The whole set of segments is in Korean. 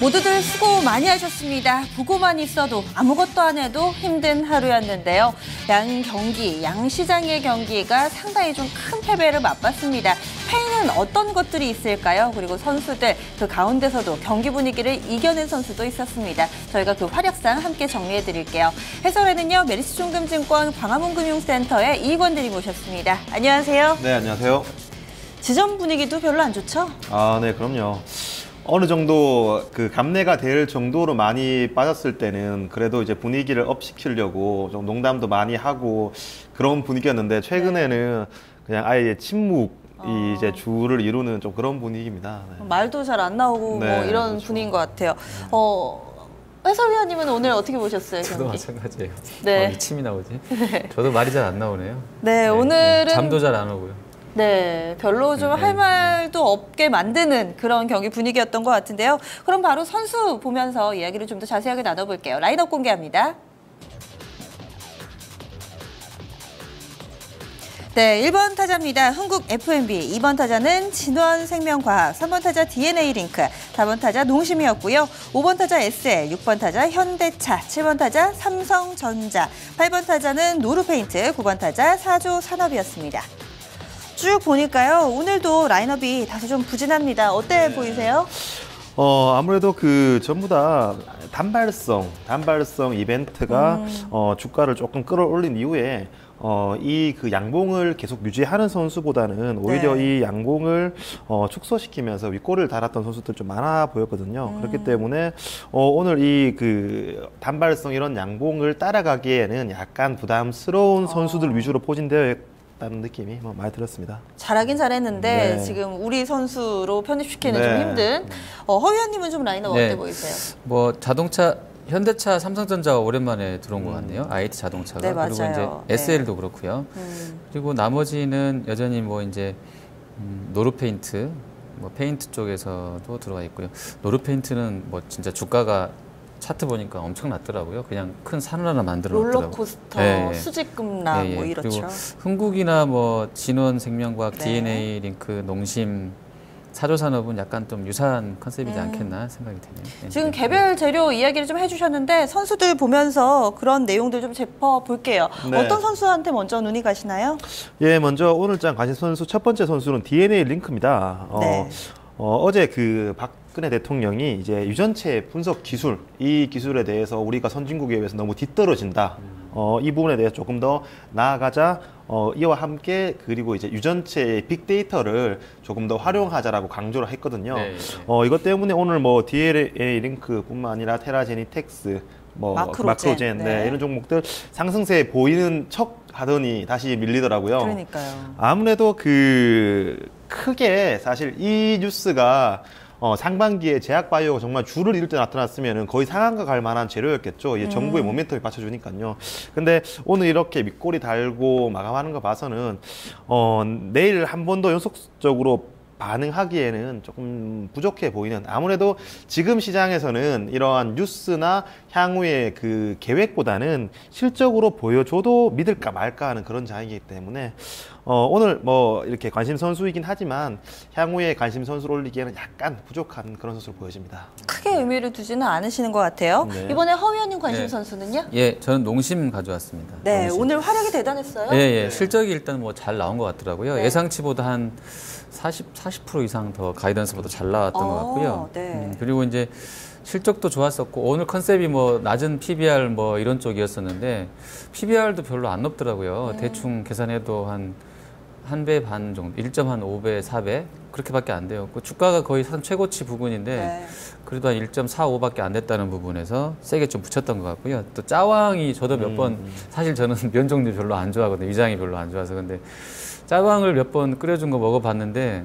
모두들 수고 많이 하셨습니다. 보고만 있어도 아무것도 안 해도 힘든 하루였는데요. 양 경기, 양 시장의 경기가 상당히 좀 큰 패배를 맛봤습니다. 패인은 어떤 것들이 있을까요? 그리고 선수들 그 가운데서도 경기 분위기를 이겨낸 선수도 있었습니다. 저희가 그 활약상 함께 정리해드릴게요. 해설에는요, 메리츠증권증권 광화문금융센터의 이익원들이 모셨습니다. 안녕하세요. 네, 안녕하세요. 지점 분위기도 별로 안 좋죠? 네, 그럼요. 어느 정도 그 감내가 될 정도로 많이 빠졌을 때는 그래도 이제 분위기를 업시키려고 좀 농담도 많이 하고 그런 분위기였는데 최근에는 그냥 아예 침묵이 이제 주를 이루는 좀 그런 분위기입니다. 네. 말도 잘 안 나오고 네, 뭐 이런 그렇죠. 분위기인 것 같아요. 해설위원님은 오늘 어떻게 보셨어요? 저도 경기? 마찬가지예요. 네. 침이 나오지. 저도 말이 잘 안 나오네요. 네, 오늘은 잠도 잘 안 오고요. 네, 별로 좀 할 말도 없게 만드는 그런 경기 분위기였던 것 같은데요. 그럼 바로 선수 보면서 이야기를 좀 더 자세하게 나눠볼게요. 라인업 공개합니다. 네, 1번 타자입니다. 흥국 F&B, 2번 타자는 진원생명과학, 3번 타자 DNA링크, 4번 타자 농심이었고요. 5번 타자 SL, 6번 타자 현대차, 7번 타자 삼성전자, 8번 타자는 노루페인트, 9번 타자 사조산업이었습니다. 쭉 보니까요, 오늘도 라인업이 다소 좀 부진합니다. 어때 보이세요? 아무래도 그 전부 다 단발성 이벤트가 주가를 조금 끌어올린 이후에 이 그 양봉을 계속 유지하는 선수보다는 오히려 이 양봉을 축소시키면서 윗골을 달았던 선수들 좀 많아 보였거든요. 그렇기 때문에 오늘 이 그 단발성 이런 양봉을 따라가기에는 약간 부담스러운 선수들 위주로 포진되어 다는 느낌이 많이 들었습니다. 잘하긴 잘했는데 네. 지금 우리 선수로 편입시키는 네. 좀 힘든. 허 의원님은 좀 라인업 네. 어때 보이세요? 뭐 자동차, 현대차, 삼성전자가 오랜만에 들어온 것 같네요. IT 자동차가. 네, 그리고 이제 맞아요. SL도 그렇고요. 그리고 나머지는 여전히 뭐 이제 노루페인트, 뭐 페인트 쪽에서도 들어가 있고요. 노루페인트는 뭐 진짜 주가가 차트 보니까 엄청 낮더라고요. 그냥 큰 산을 하나 만들어 놨더라고요. 롤러코스터, 예. 수직급락 뭐 이렇죠. 그리고 흥국이나 뭐 진원생명과학, 네. DNA링크, 농심, 사조산업은 약간 좀 유사한 컨셉이지 않겠나 생각이 드네요. 네. 지금 개별 재료 이야기를 좀 해주셨는데 선수들 보면서 그런 내용들 좀 짚어볼게요. 네. 어떤 선수한테 먼저 눈이 가시나요? 예, 먼저 오늘장 관심 선수 첫 번째 선수는 DNA링크입니다. 네. 어제 그 박근혜 대통령이 이제 유전체 분석 기술, 이 기술에 대해서 우리가 선진국에 비해서 너무 뒤떨어진다. 이 부분에 대해서 조금 더 나아가자. 이와 함께 그리고 이제 유전체의 빅데이터를 조금 더 활용하자라고 강조를 했거든요. 네. 이것 때문에 오늘 뭐 DNA 링크뿐만 아니라 테라제니텍스, 뭐 마크로젠, 네. 이런 종목들 상승세 보이는 척 하더니 다시 밀리더라고요. 그러니까요. 아무래도 그 크게 사실 이 뉴스가 상반기에 제약바이오가 정말 줄을 이룰 때 나타났으면 거의 상한가 갈 만한 재료였겠죠. 이 정부의 모멘텀이 받쳐주니까요. 근데 오늘 이렇게 밑꼬리 달고 마감하는 거 봐서는 내일 한 번 더 연속적으로 반응하기에는 조금 부족해 보이는, 아무래도 지금 시장에서는 이러한 뉴스나 향후의 그 계획보다는 실적으로 보여줘도 믿을까 말까 하는 그런 장이기 때문에 오늘 뭐 이렇게 관심 선수이긴 하지만 향후에 관심 선수를 올리기에는 약간 부족한 그런 선수로 보여집니다. 크게 의미를 두지는 않으시는 것 같아요. 네. 이번에 허 의원님 관심 네. 선수는요? 예, 저는 농심 가져왔습니다. 네, 농심. 오늘 활약이 대단했어요. 예, 실적이 일단 뭐 잘 나온 것 같더라고요. 네. 예상치보다 한 40% 이상 더 가이던스보다 잘 나왔던 것 같고요. 네. 그리고 이제 실적도 좋았었고 오늘 컨셉이 뭐 낮은 PBR 뭐 이런 쪽이었었는데 PBR도 별로 안 높더라고요. 대충 계산해도 한 배 반 정도, 1.5배, 4배 그렇게밖에 안 돼요. 주가가 거의 한 최고치 부근인데 네. 그래도 한 1.45밖에 안 됐다는 부분에서 세게 좀 붙였던 것 같고요. 또 짜왕이 저도 몇 번, 사실 저는 면 종류 별로 안 좋아하거든요. 위장이 별로 안 좋아서. 근데 짜왕을 몇 번 끓여준 거 먹어봤는데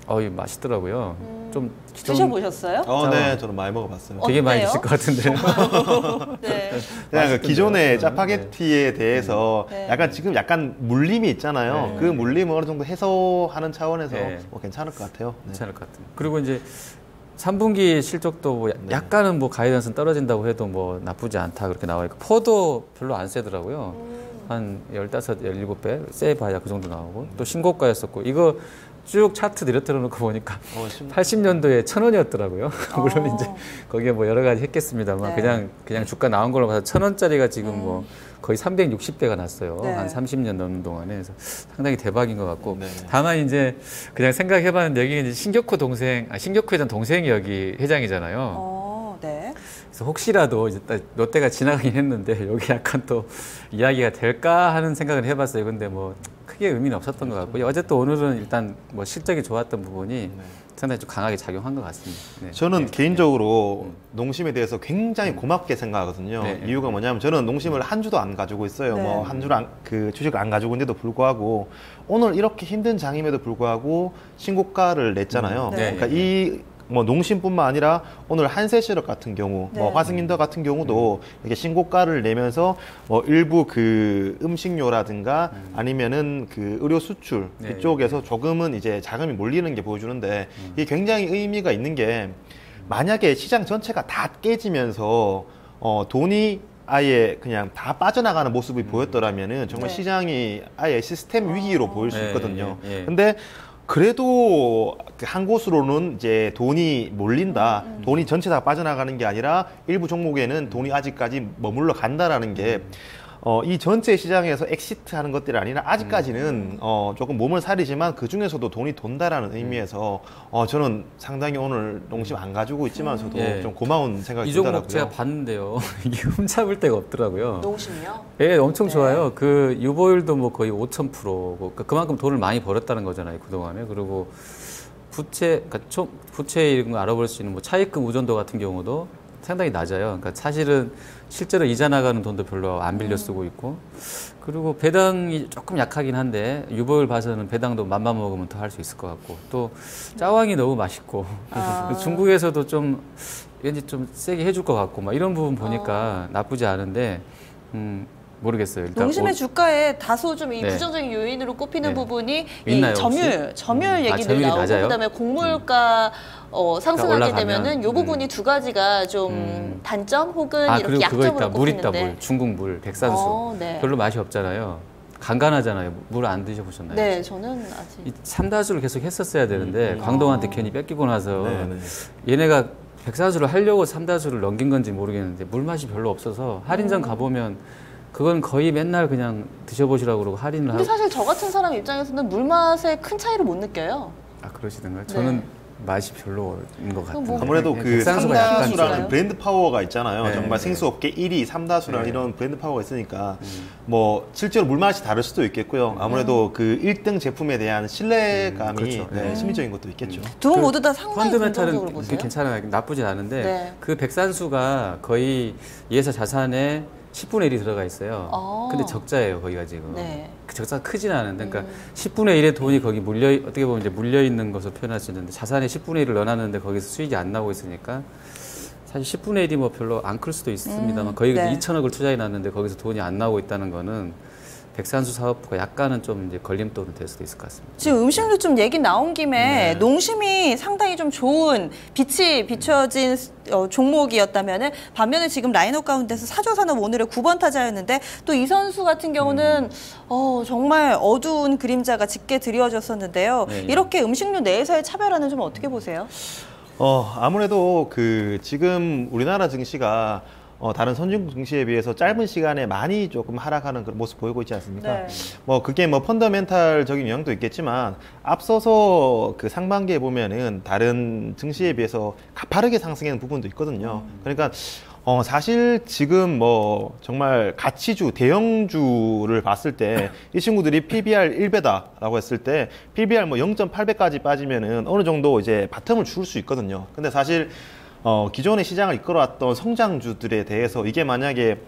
이거 맛있더라고요. 좀 드셔보셨어요? 네, 저는 많이 먹어봤어요. 되게 많이 어때요? 드실 것 같은데요. 네. 그냥 그 기존의 저는. 짜파게티에 대해서 네. 약간 물림이 있잖아요. 네. 그 물림을 어느 정도 해소하는 차원에서 네. 뭐 괜찮을 것 같아요. 네. 괜찮을 것 같아요. 그리고 이제 3분기 실적도 뭐 약간은 뭐 가이던스는 떨어진다고 해도 뭐 나쁘지 않다 그렇게 나와 있고 포도 별로 안 세더라고요. 한 15, 17배, 세 봐야 그 정도 나오고 또 신고가였었고 이거 쭉 차트 내려놓고 보니까 80년도에 1,000원이었더라고요. 물론 이제 거기에 뭐 여러 가지 했겠습니다만 네. 그냥 주가 나온 걸로 봐서 1,000원짜리가 지금 뭐 거의 360배가 났어요. 네. 한 30년 넘는 동안에. 그래서 상당히 대박인 것 같고. 네. 다만 이제 그냥 생각해봤는데 여기 이제 신격호에 대한 동생이 여기 회장이잖아요. 네. 그래서 혹시라도 이제 롯데가 지나가긴 했는데 여기 약간 또 이야기가 될까 하는 생각을 해봤어요. 근데 뭐 크게 의미는 없었던 것 같고요. 어쨌든 오늘은 일단 뭐 실적이 좋았던 부분이 상당히 좀 강하게 작용한 것 같습니다. 네. 저는 개인적으로 농심에 대해서 굉장히 고맙게 생각하거든요. 네. 이유가 뭐냐면 저는 농심을 한 주도 안 가지고 있어요. 네. 뭐 한 주를 그 주식을 안 가지고 있는데도 불구하고 오늘 이렇게 힘든 장임에도 불구하고 신고가를 냈잖아요. 네. 그러니까 이 뭐 농심뿐만 아니라 오늘 한세시럽 같은 경우, 네. 뭐 화승인더 같은 경우도 이렇게 신고가를 내면서 뭐 일부 그 음식료라든가 아니면은 그 의료 수출 네. 이쪽에서 조금은 이제 자금이 몰리는 게 보여주는데 이게 굉장히 의미가 있는 게 만약에 시장 전체가 다 깨지면서 돈이 아예 그냥 다 빠져나가는 모습이 보였더라면은 정말 네. 시장이 아예 시스템 위기로 보일 수 있거든요. 예. 근데 그래도 한 곳으로는 이제 돈이 몰린다. 돈이 전체 다 빠져나가는 게 아니라 일부 종목에는 돈이 아직까지 머물러 간다라는 게 이 전체 시장에서 엑시트 하는 것들이 아니라 아직까지는 조금 몸을 사리지만 그 중에서도 돈이 돈다라는 의미에서 저는 상당히 오늘 농심 안 가지고 있지만서도 예. 좀 고마운 생각이 이 종목 들더라고요. 제가 봤는데요. 이게 흠잡을 데가 없더라고요. 농심이요? 예, 엄청 네. 좋아요. 그 유보율도 뭐 거의 5,000%고 그만큼 돈을 많이 벌었다는 거잖아요. 그동안에. 그리고 부채, 그러니까 부채 이런 거 알아볼 수 있는 뭐 차입금 의존도 같은 경우도 상당히 낮아요. 그러니까 사실은 실제로 이자 나가는 돈도 별로 안 빌려 쓰고 있고, 그리고 배당이 조금 약하긴 한데 유보율 봐서는 배당도 맘만 먹으면 더 할 수 있을 것 같고, 또 짜왕이 너무 맛있고 중국에서도 좀 왠지 좀 세게 해줄 것 같고 막 이런 부분 보니까 나쁘지 않은데 모르겠어요. 일단 농심의 주가에 다소 좀 이 네. 부정적인 요인으로 꼽히는 네. 부분이 있나요, 이 점유율 얘기들 점유율이 나오고 낮아요? 그다음에 곡물가 상승하게 올라가면? 되면은 요 부분이 두 가지가 좀 단점 혹은 이렇게 그리고 그거 있다. 약점으로 물 있다. 꼽히는데. 물. 중국 물. 백산수. 네. 별로 맛이 없잖아요. 간간하잖아요. 물 안 드셔보셨나요? 네, 저는 아직 이 삼다수를 계속 했었어야 되는데 광동한테 괜히 뺏기고 나서 네. 얘네가 백산수를 하려고 삼다수를 넘긴 건지 모르겠는데 물 맛이 별로 없어서 할인점 가보면 그건 거의 맨날 그냥 드셔보시라고 그러고 할인을 근데 하고. 사실 저 같은 사람 입장에서는 물맛에 큰 차이를 못 느껴요. 아, 그러시던가요? 저는 맛이 별로인 것 같아요. 뭐 아무래도 그 백산수가 약간 삼다수라는 좀- 브랜드 파워가 있잖아요. 네, 정말 네. 생수업계 1위 삼다수라는 네. 이런 브랜드 파워가 있으니까 뭐 실제로 물맛이 다를 수도 있겠고요. 아무래도 그 1등 제품에 대한 신뢰감이 그렇죠. 네, 네. 심리적인 것도 있겠죠. 두 분 모두 다 상당히 펀드멘탈은 긍정적으로 보세요. 괜찮아요. 나쁘진 않은데 네. 그 백산수가 거의 예사 자산의 10분의 1이 들어가 있어요. 근데 적자예요, 거기가 지금. 네. 그 적자가 크진 않은데, 그러니까 10분의 1의 돈이 거기 어떻게 보면 이제 물려 있는 것으로 표현할 수 있는데, 자산의 10분의 1을 넣어놨는데 거기서 수익이 안 나오고 있으니까 사실 10분의 1이 뭐 별로 안 클 수도 있습니다만 거기 네. 2천억을 투자해 놨는데 거기서 돈이 안 나오고 있다는 거는 백산수 사업부가 약간은 좀 이제 걸림돌은 될 수도 있을 것 같습니다. 지금 음식료 좀 얘기 나온 김에 농심이 상당히 좀 좋은 빛이 비춰진 종목이었다면은 반면에 지금 라인업 가운데서 사조산업 오늘의 9번 타자였는데 또 이 선수 같은 경우는 정말 어두운 그림자가 짙게 드리워졌었는데요. 네, 네. 이렇게 음식료 내에서의 차별화는 좀 어떻게 보세요? 아무래도 그 지금 우리나라 증시가 다른 선진국 증시에 비해서 짧은 시간에 많이 조금 하락하는 그런 모습 보이고 있지 않습니까? 네. 뭐 그게 뭐 펀더멘탈적인 영향도 있겠지만 앞서서 그 상반기에 보면은 다른 증시에 비해서 가파르게 상승하는 부분도 있거든요. 그러니까 사실 지금 뭐 정말 가치주, 대형주를 봤을 때 이 친구들이 PBR 1배다라고 했을 때 PBR 뭐 0.8배까지 빠지면은 어느 정도 이제 바텀을 줄 수 있거든요. 근데 사실 기존의 시장을 이끌어왔던 성장주들에 대해서 이게 만약에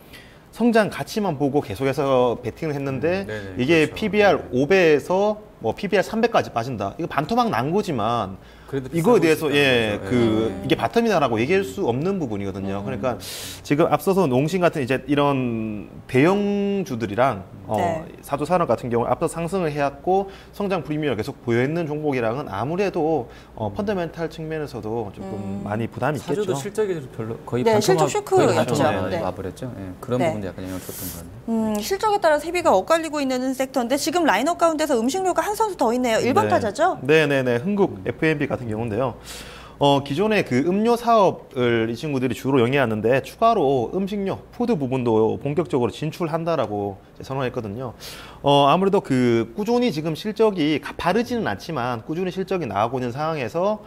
성장 가치만 보고 계속해서 베팅을 했는데 네네, 이게 그렇죠. PBR 5배에서 뭐 PBR 3배까지 빠진다. 이거 반토막 난 거지만 그래도 이거에 비싸 대해서 보이시더라고요. 이게 바텀이다라고 얘기할 수 없는 부분이거든요. 그러니까 지금 앞서서 농심 같은 이제 이런 대형주들이랑 네. 사조산업 같은 경우 앞서 상승을 해왔고 성장 프리미엄을 계속 보여있는 종목이랑은 아무래도 펀더멘탈 측면에서도 조금 많이 부담이 있겠죠. 사주도 실적이 별로 거의 네, 실적 거의 쇼크였죠. 반토막 네. 와버렸죠. 예, 그런 네. 부분도 약간 영향을 줬던 것 같네요. 실적에 따라 세비가 엇갈리고 있는 섹터인데 지금 라인업 가운데서 음식료가 한 선수 더 있네요. 1번 타자죠? 네네네. 흥국 F&B 같은 경우인데요. 기존의 그 음료 사업을 이 친구들이 주로 영위하는데 추가로 음식료, 푸드 부분도 본격적으로 진출한다라고 선언했거든요. 아무래도 그 꾸준히 지금 실적이 가파르지는 않지만 꾸준히 실적이 나오고 있는 상황에서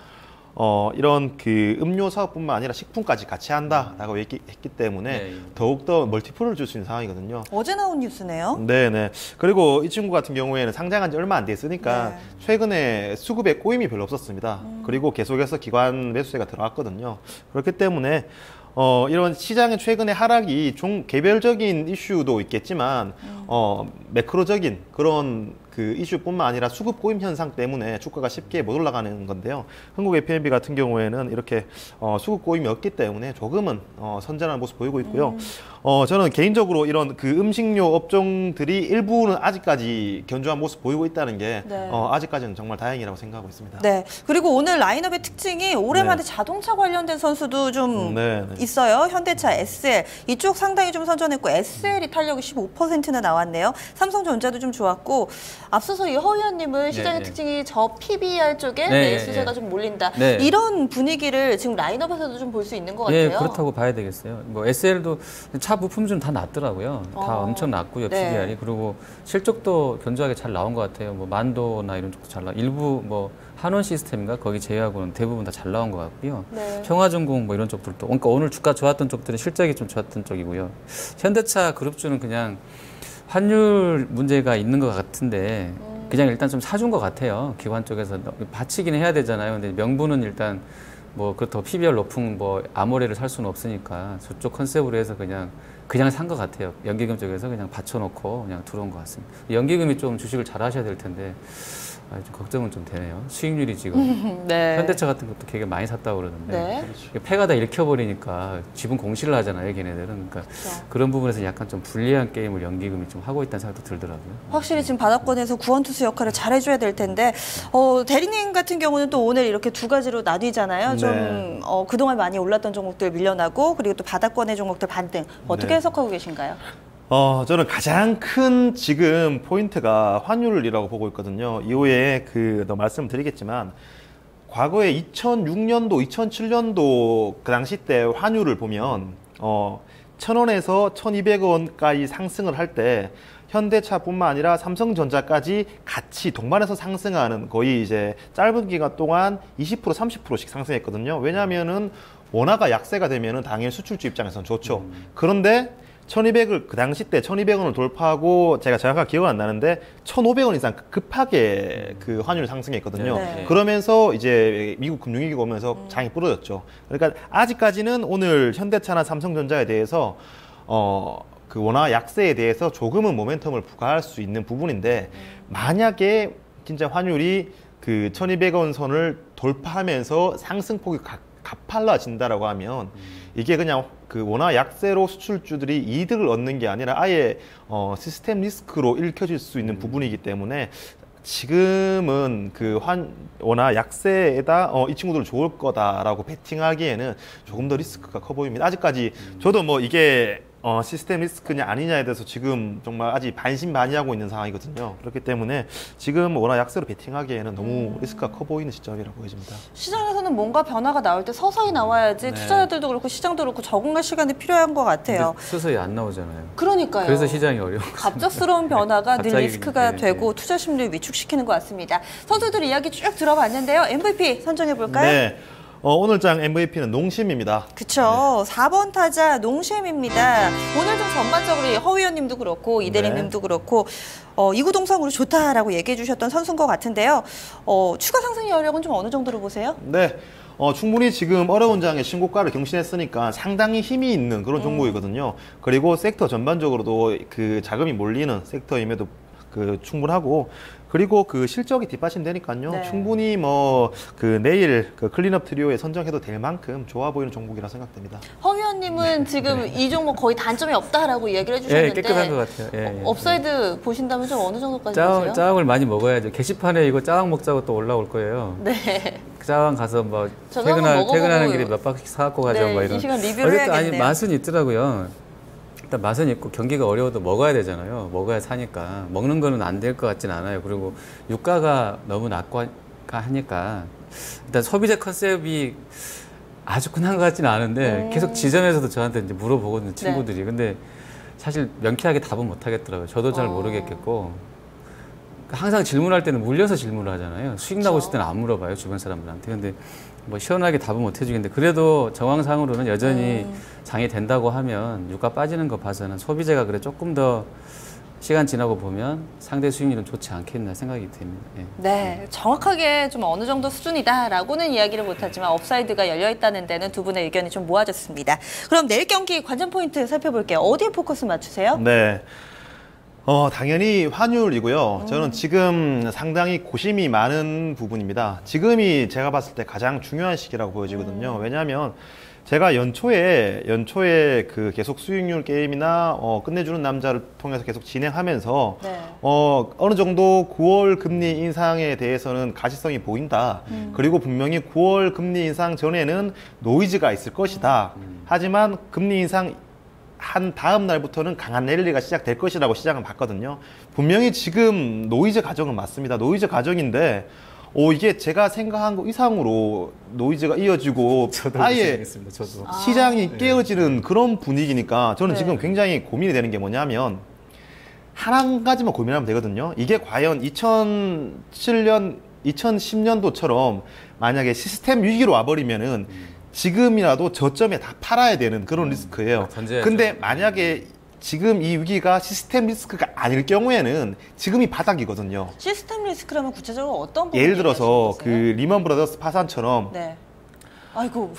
이런 그 음료 사업뿐만 아니라 식품까지 같이 한다라고 했기 때문에 네. 더욱더 멀티플을 줄 수 있는 상황이거든요. 어제 나온 뉴스네요. 네네. 그리고 이 친구 같은 경우에는 상장한 지 얼마 안 됐으니까 네. 최근에 수급에 꼬임이 별로 없었습니다. 그리고 계속해서 기관 매수세가 들어왔거든요. 그렇기 때문에 이런 시장의 최근의 하락이 좀 개별적인 이슈도 있겠지만 매크로적인 그런 그 이슈뿐만 아니라 수급 꼬임 현상 때문에 주가가 쉽게 못 올라가는 건데요. 한국 F&B 같은 경우에는 이렇게 수급 꼬임이 없기 때문에 조금은 선전하는 모습 보이고 있고요. 저는 개인적으로 이런 그 음식료 업종들이 일부는 아직까지 견조한 모습 보이고 있다는 게 네. 아직까지는 정말 다행이라고 생각하고 있습니다. 네. 그리고 오늘 라인업의 특징이 오랜만에 네. 자동차 관련된 선수도 좀 네. 있어요. 현대차 SL. 이쪽 상당히 좀 선전했고 SL이 탄력이 15%나 나왔네요. 삼성전자도 좀 좋았고 앞서서 이 허 의원님은 시장의 네. 특징이 저 PBR 쪽에 네, 매수세가 네. 좀 몰린다. 네. 이런 분위기를 지금 라인업에서도 좀 볼 수 있는 것 같아요. 예, 그렇다고 봐야 되겠어요. 뭐 SL도 차 부품 좀 다 낮더라고요. 다 엄청 낮고요, 네. PBR이. 그리고 실적도 견조하게 잘 나온 것 같아요. 뭐 만도나 이런 쪽도 잘 일부 뭐 한원 시스템인가 거기 제외하고는 대부분 다 잘 나온 것 같고요. 네. 평화전공 뭐 이런 쪽들도. 그러니까 오늘 주가 좋았던 쪽들은 실적이 좀 좋았던 쪽이고요. 현대차 그룹주는 그냥 환율 문제가 있는 것 같은데 그냥 일단 좀 사준 것 같아요. 기관 쪽에서 받치긴 해야 되잖아요. 근데 명분은 일단 뭐 그렇다고 PBR 높은 뭐 아모레를 살 수는 없으니까 저쪽 컨셉으로 해서 그냥 산 것 같아요. 연기금 쪽에서 그냥 받쳐놓고 그냥 들어온 것 같습니다. 연기금이 좀 주식을 잘 하셔야 될 텐데 좀 걱정은 좀 되네요. 수익률이 지금 네. 현대차 같은 것도 되게 많이 샀다고 그러는데 네. 이게 패가 다 읽혀버리니까 지분 공시를 하잖아요, 걔네들은. 그러니까 그런 부분에서 약간 좀 불리한 게임을 연기금이 좀 하고 있다는 생각도 들더라고요. 확실히 지금 바닥권에서 구원투수 역할을 잘 해줘야 될 텐데 대리님 같은 경우는 또 오늘 이렇게 두 가지로 나뉘잖아요. 좀 네. 그동안 많이 올랐던 종목들 밀려나고 그리고 또 바닥권의 종목들 반등. 어떻게 네. 해석하고 계신가요? 저는 가장 큰 지금 포인트가 환율이라고 보고 있거든요. 이후에 더 말씀드리겠지만 과거에 2006년도, 2007년도 그 당시 때 환율을 보면 1,000원에서 1,200원까지 상승을 할 때 현대차뿐만 아니라 삼성전자까지 같이 동반해서 상승하는 거의 이제 짧은 기간 동안 20%, 30%씩 상승했거든요. 왜냐하면은 원화가 약세가 되면은 당연히 수출주 입장에서는 좋죠. 그런데 1200을 그 당시 때 1200원을 돌파하고 제가 정확하게 기억은 안 나는데 1500원 이상 급하게 그 환율이 상승했거든요. 네. 그러면서 이제 미국 금융위기가 오면서 장이 부러졌죠. 그러니까 아직까지는 오늘 현대차나 삼성전자에 대해서 그 원화 약세에 대해서 조금은 모멘텀을 부과할 수 있는 부분인데 만약에 진짜 환율이 그 1200원 선을 돌파하면서 상승폭이 가팔라진다라고 하면 이게 그냥 그 원화 약세로 수출주들이 이득을 얻는 게 아니라 아예 시스템 리스크로 읽혀질 수 있는 부분이기 때문에 지금은 그 원화 약세에다 이 친구들 좋을 거다라고 베팅하기에는 조금 더 리스크가 커 보입니다. 아직까지 저도 뭐 이게 시스템 리스크냐 아니냐에 대해서 지금 정말 아직 반신반의하고 있는 상황이거든요. 그렇기 때문에 지금 워낙 약세로 베팅하기에는 너무 리스크가 커 보이는 시점이라고 보여집니다. 시장에서는 뭔가 변화가 나올 때 서서히 나와야지 네. 투자자들도 그렇고 시장도 그렇고 적응할 시간이 필요한 것 같아요. 근데 서서히 안 나오잖아요. 그러니까요. 그래서 시장이 어려운 거죠. 갑작스러운 변화가 늘 갑자기, 리스크가 네, 되고 투자 심리를 위축시키는 것 같습니다. 선수들 이야기 쭉 들어봤는데요. MVP 선정해 볼까요? 네. 오늘 장 MVP는 농심입니다. 그쵸. 4번 타자 농심입니다. 오늘 좀 전반적으로 허 의원님도 그렇고 이대리님도 그렇고 이구동성으로 좋다라고 얘기해 주셨던 선수인 것 같은데요. 추가 상승 여력은 좀 어느 정도로 보세요? 네. 충분히 지금 어려운 장에 신고가를 경신했으니까 상당히 힘이 있는 그런 종목이거든요. 그리고 섹터 전반적으로도 그 자금이 몰리는 섹터임에도 충분하고 그리고 그 실적이 뒷받침되니까요. 네. 충분히 뭐 내일 클린업 트리오에 선정해도 될 만큼 좋아 보이는 종목이라 생각됩니다. 허 위원님은 지금 이 종목 거의 단점이 없다라고 이야기를 해주셨는데 깨끗한 것 같아요. 예. 업사이드 보신다면 좀 어느 정도까지 보세요? 짜왕을 많이 먹어야죠. 게시판에 이거 짜왕 먹자고 또 올라올 거예요. 네. 짜왕 가서 뭐 저도 한번 먹어보고 퇴근하는 길에 몇 바퀴 사갖고 가죠. 네, 뭐 이런. 이 시간 리뷰를 어쨌든 해야겠네요. 맛은 있더라고요. 일단 맛은 있고 경기가 어려워도 먹어야 되잖아요. 먹어야 사니까. 먹는 거는 안 될 것 같진 않아요. 그리고 유가가 너무 낮고 하니까 일단 소비재 컨셉이 아주 흔한 것 같지는 않은데 계속 지점에서도 저한테 이제 물어보거든요. 친구들이. 네. 근데 사실 명쾌하게 답은 못 하겠더라고요. 저도 잘 모르겠겠고. 항상 질문할 때는 물려서 질문을 하잖아요. 수익 나고 있을 때는 안 물어봐요. 주변 사람들한테. 근데 뭐 시원하게 답은 못 해주겠는데 그래도 정황상으로는 여전히 장이 된다고 하면 유가 빠지는 거 봐서는 소비재가 그래 조금 더 시간 지나고 보면 상대 수익률은 좋지 않겠나 생각이 듭니다. 예. 네, 정확하게 좀 어느 정도 수준이다라고는 이야기를 못하지만 업사이드가 열려있다는 데는 두 분의 의견이 좀 모아졌습니다. 그럼 내일 경기 관전 포인트 살펴볼게요. 어디에 포커스 맞추세요? 네. 당연히 환율이고요. 저는 지금 상당히 고심이 많은 부분입니다. 지금이 제가 봤을 때 가장 중요한 시기라고 보여지거든요. 왜냐하면 제가 연초에 그 계속 수익률 게임이나 끝내주는 남자를 통해서 계속 진행하면서 네. 어느 정도 9월 금리 인상에 대해서는 가시성이 보인다. 그리고 분명히 9월 금리 인상 전에는 노이즈가 있을 것이다. 하지만 금리 인상 한 다음 날부터는 강한 랠리가 시작될 것이라고 시장은 봤거든요. 분명히 지금 노이즈 가정은 맞습니다. 노이즈 가정인데 이게 제가 생각한 거 이상으로 노이즈가 이어지고 아예 저도. 시장이 깨어지는 그런 분위기니까 저는 네. 지금 굉장히 고민이 되는 게 뭐냐면 한 가지만 고민하면 되거든요. 이게 과연 2007년, 2010년도처럼 만약에 시스템 위기로 와버리면은 지금이라도 저점에 다 팔아야 되는 그런 리스크예요. 던져야죠. 근데 만약에 지금 이 위기가 시스템 리스크가 아닐 경우에는 지금이 바닥이거든요. 시스템 리스크라면 구체적으로 어떤 부분이 예를 들어서 말씀하시는 그 거세요? 리먼 브라더스 파산처럼 네. 아이고.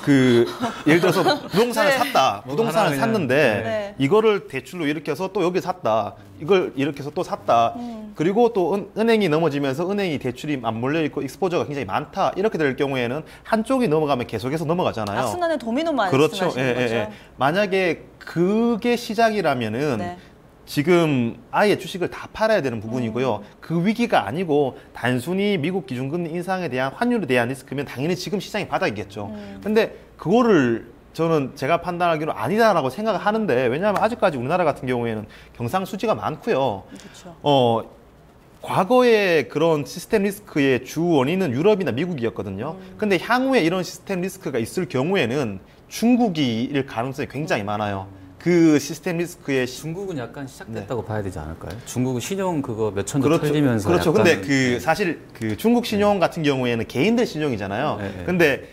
예를 들어서 부동산을 네. 샀다. 부동산을 그냥, 샀는데 네. 이거를 대출로 일으켜서 또 여기 샀다. 이걸 일으켜서 또 샀다. 그리고 또 은행이 넘어지면서 은행이 대출이 안 몰려 있고 익스포저가 굉장히 많다. 이렇게 될 경우에는 한쪽이 넘어가면 계속해서 넘어가잖아요. 악순환의 도미노 그렇죠. 말씀하시는 거죠. 만약에 그게 시작이라면은 네. 지금 아예 주식을 다 팔아야 되는 부분이고요. 그 위기가 아니고 단순히 미국 기준금리 인상에 대한 환율에 대한 리스크면 당연히 지금 시장이 바닥이겠죠. 근데 그거를 저는 제가 판단하기로 아니다라고 생각을 하는데 왜냐하면 아직까지 우리나라 같은 경우에는 경상수지가 많고요. 그렇죠. 과거에 그런 시스템 리스크의 주 원인은 유럽이나 미국이었거든요. 근데 향후에 이런 시스템 리스크가 있을 경우에는 중국일 가능성이 굉장히 많아요. 그 시스템 리스크의 중국은 약간 시작됐다고 봐야 되지 않을까요? 중국은 신용 그거 몇 천도 그렇죠. 털리면서 그렇죠. 약간 근데 사실 중국 신용 같은 경우에는 개인들 신용이잖아요. 네. 근데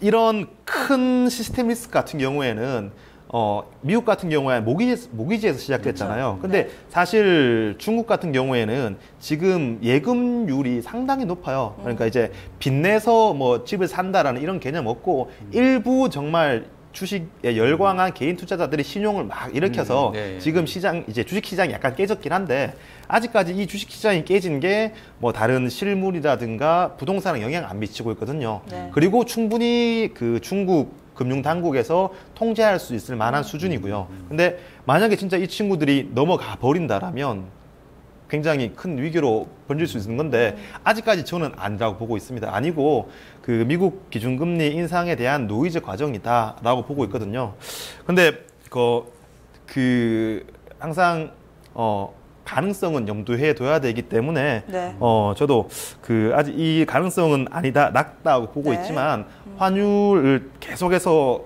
이런 큰 시스템 리스크 같은 경우에는 미국 같은 경우에 모기지에서 시작됐잖아요. 근데 사실 중국 같은 경우에는 지금 예금률이 상당히 높아요. 그러니까 이제 빚내서 뭐 집을 산다라는 이런 개념 없고 일부 정말 주식에 열광한 개인 투자자들이 신용을 막 일으켜서 네. 지금 이제 주식 시장이 약간 깨졌긴 한데 아직까지 이 주식 시장이 깨진 게 뭐 다른 실물이라든가 부동산에 영향 안 미치고 있거든요. 네. 그리고 충분히 그 중국 금융 당국에서 통제할 수 있을 만한 수준이고요. 근데 만약에 진짜 이 친구들이 넘어가 버린다라면 굉장히 큰 위기로 번질 수 있는 건데 아직까지 저는 아니라고 보고 있습니다. 아니고 그 미국 기준금리 인상에 대한 노이즈 과정이다라고 보고 있거든요. 근데 항상 가능성은 염두해 둬야 되기 때문에 네. 저도 아직 이 가능성은 아니다 낮다고 보고 네. 있지만 환율을 계속해서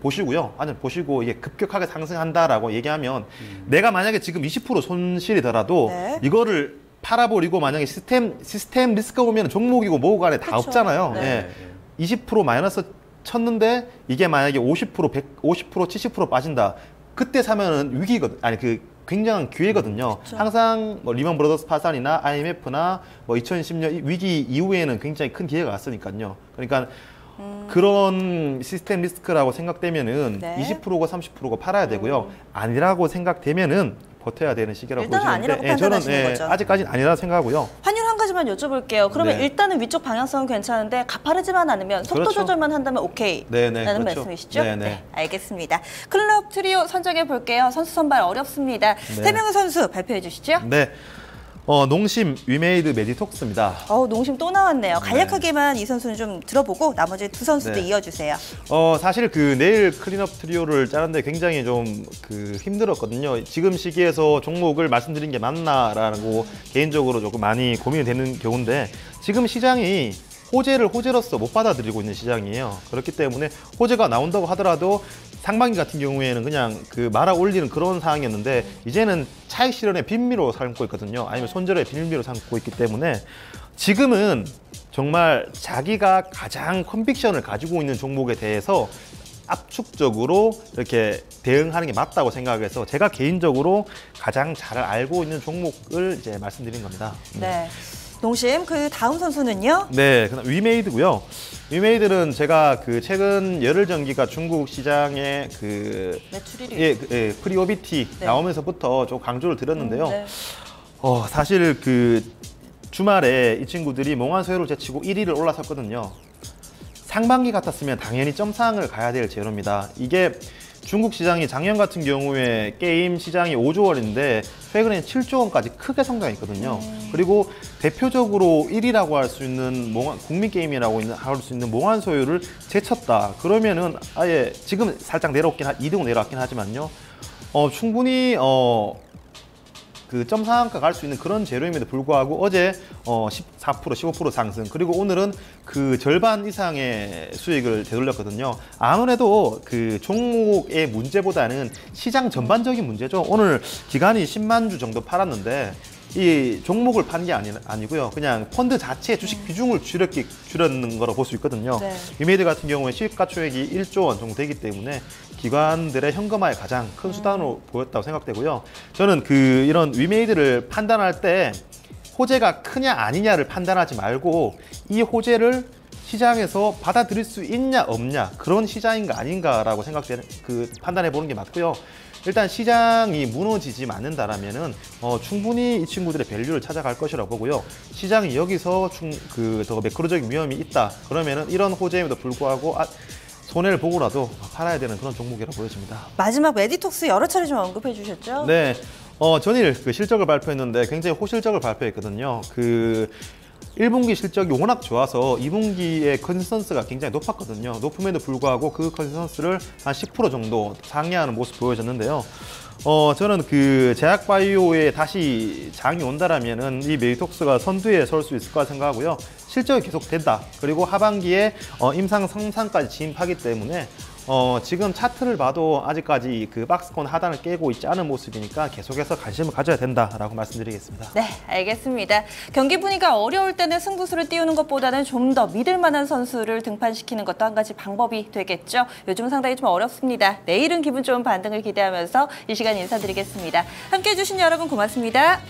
보시고요. 완전 보시고 이게 급격하게 상승한다라고 얘기하면 내가 만약에 지금 20% 손실이더라도 네. 이거를 팔아버리고 만약에 시스템 리스크가 오면 종목이고 뭐고 간에 다 그쵸. 없잖아요. 네. 예. 20% 마이너스 쳤는데 이게 만약에 50%, 50%, 70% 빠진다. 그때 사면은 위기거든. 아니 굉장한 기회거든요. 그쵸. 항상 뭐 리먼 브라더스 파산이나 IMF나 뭐 2010년 위기 이후에는 굉장히 큰 기회가 왔으니까요. 그러니까 그런 시스템 리스크라고 생각되면은 네. 20%가 30%가 팔아야 되고요. 아니라고 생각되면은 버텨야 되는 시기라고 일단은 보시는데 아니라고 판단하시는 거죠. 아직까지는 아니라 생각하고요. 환율 한 가지만 여쭤볼게요. 그러면 네. 일단은 위쪽 방향성은 괜찮은데 가파르지만 않으면 속도 그렇죠. 조절만 한다면 오케이 네네, 라는 그렇죠. 말씀이시죠? 네네. 네, 알겠습니다. 클럽 트리오 선정해 볼게요. 선수 선발 어렵습니다. 네. 세 명의 선수 발표해 주시죠. 네. 농심 위메이드 메디톡스입니다. 농심 또 나왔네요. 간략하게만 이 선수는 좀 들어보고 나머지 두 선수도 네. 이어주세요. 사실 그 내일 클린업 트리오를 짜는데 굉장히 좀 힘들었거든요. 지금 시기에서 종목을 말씀드린 게 맞나라고 개인적으로 조금 많이 고민이 되는 경우인데 지금 시장이 호재를 호재로서 못 받아들이고 있는 시장이에요. 그렇기 때문에 호재가 나온다고 하더라도 상반기 같은 경우에는 그냥 말아 올리는 그런 상황이었는데 이제는 차익 실현의 빈미로 삼고 있거든요. 아니면 손절의 빈미로 삼고 있기 때문에 지금은 정말 자기가 가장 컨빅션을 가지고 있는 종목에 대해서 압축적으로 이렇게 대응하는 게 맞다고 생각해서 제가 개인적으로 가장 잘 알고 있는 종목을 이제 말씀드린 겁니다. 네. 농심 그 다음 선수는요? 네, 그다음 위메이드고요. 위메이드는 제가 최근 열흘 전기가 중국 시장에 매출 1위. 프리오비티 네. 나오면서부터 좀 강조를 드렸는데요. 네. 사실 주말에 이 친구들이 몽환소요를 제치고 1위를 올라섰거든요. 상반기 같았으면 당연히 점상을 가야 될 재료입니다. 이게 중국 시장이 작년 같은 경우에 게임 시장이 5조 원인데 최근에 7조 원까지 크게 성장했거든요. 그리고 대표적으로 1위라고 할 수 있는 국민 게임이라고 할 수 있는 몽환 소유를 제쳤다. 그러면은 아예 지금 살짝 내려왔긴 2등으로 내려왔긴 하지만요. 충분히 점상한가 갈 수 있는 그런 재료임에도 불구하고 어제 14%, 15% 상승, 그리고 오늘은 절반 이상의 수익을 되돌렸거든요. 아무래도 종목의 문제보다는 시장 전반적인 문제죠. 오늘 기간이 10만 주 정도 팔았는데 이 종목을 판 게 아니고요. 그냥 펀드 자체의 주식 비중을 줄였는 거라고 볼 수 있거든요. 네. 위메이드 같은 경우에 시가총액이 1조 원 정도 되기 때문에 기관들의 현금화에 가장 큰 수단으로 보였다고 생각되고요. 저는 이런 위메이드를 판단할 때 호재가 크냐 아니냐를 판단하지 말고 이 호재를 시장에서 받아들일 수 있냐 없냐 그런 시장인가 아닌가라고 판단해 보는 게 맞고요. 일단 시장이 무너지지 않는다라면은 충분히 이 친구들의 밸류를 찾아갈 것이라고 보고요. 시장이 여기서 더 매크로적인 위험이 있다 그러면은 이런 호재임에도 불구하고 손해를 보고라도 팔아야 되는 그런 종목이라고 보여집니다. 마지막 메디톡스 여러 차례 좀 언급해 주셨죠? 네, 전일 실적을 발표했는데 굉장히 호실적을 발표했거든요. 1분기 실적이 워낙 좋아서 2분기의 컨센서스가 굉장히 높았거든요. 높음에도 불구하고 그 컨센서스를 한 10% 정도 상회하는 모습 보여졌는데요. 저는 제약바이오에 다시 장이 온다라면은 이 메디톡스가 선두에 설 수 있을 거라 생각하고요. 실적이 계속된다. 그리고 하반기에 임상 성상까지 진입하기 때문에 지금 차트를 봐도 아직까지 박스권 하단을 깨고 있지 않은 모습이니까 계속해서 관심을 가져야 된다라고 말씀드리겠습니다. 네, 알겠습니다. 경기 분위기가 어려울 때는 승부수를 띄우는 것보다는 좀 더 믿을 만한 선수를 등판시키는 것도 한 가지 방법이 되겠죠. 요즘은 상당히 좀 어렵습니다. 내일은 기분 좋은 반등을 기대하면서 이 시간 인사드리겠습니다. 함께해 주신 여러분 고맙습니다.